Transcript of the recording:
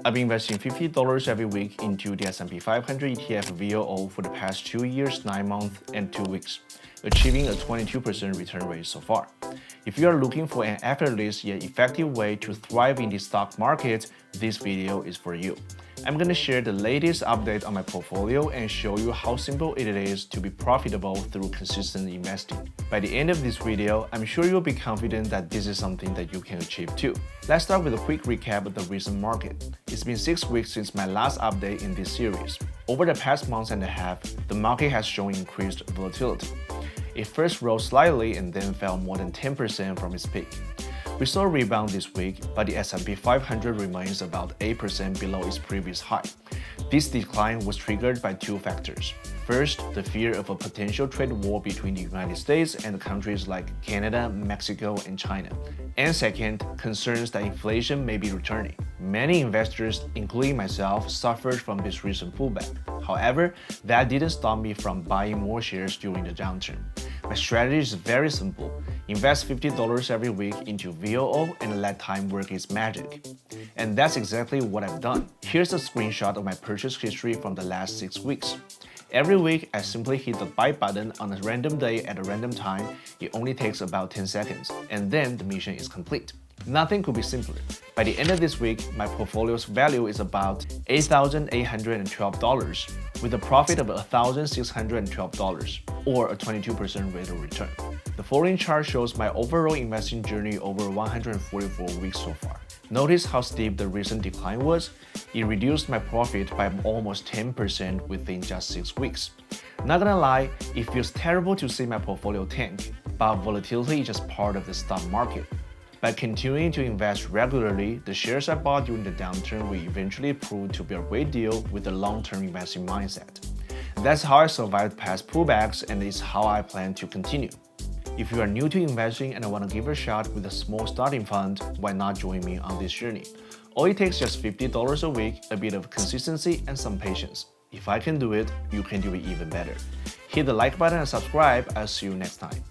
I've been investing $50 every week into the S&P 500 ETF VOO for the past 2 years, 9 months, and 2 weeks, achieving a 22% return rate so far. If you are looking for an effortless yet effective way to thrive in the stock market, this video is for you. I'm going to share the latest update on my portfolio and show you how simple it is to be profitable through consistent investing. By the end of this video, I'm sure you'll be confident that this is something that you can achieve too. Let's start with a quick recap of the recent market. It's been 6 weeks since my last update in this series. Over the past month and a half, the market has shown increased volatility. It first rose slightly and then fell more than 10% from its peak. We saw a rebound this week, but the S&P 500 remains about 8% below its previous high. This decline was triggered by 2 factors. First, the fear of a potential trade war between the United States and countries like Canada, Mexico, and China. And second, concerns that inflation may be returning. Many investors, including myself, suffered from this recent pullback. However, that didn't stop me from buying more shares during the downturn. My strategy is very simple. Invest $50 every week into VOO and let time work its magic. And that's exactly what I've done. Here's a screenshot of my purchase history from the last 6 weeks. Every week, I simply hit the buy button on a random day at a random time. It only takes about 10 seconds, and then the mission is complete. Nothing could be simpler. By the end of this week, my portfolio's value is about $8,812, with a profit of $1,612, or a 22% rate of return. The following chart shows my overall investing journey over 144 weeks so far. Notice how steep the recent decline was? It reduced my profit by almost 10% within just 6 weeks. Not gonna lie, it feels terrible to see my portfolio tank, but volatility is just part of the stock market. By continuing to invest regularly, the shares I bought during the downturn will eventually prove to be a great deal with a long-term investing mindset. That's how I survived past pullbacks, and it's how I plan to continue. If you are new to investing and want to give a shot with a small starting fund, why not join me on this journey? All it takes is just $50 a week, a bit of consistency, and some patience. If I can do it, you can do it even better. Hit the like button and subscribe. I'll see you next time.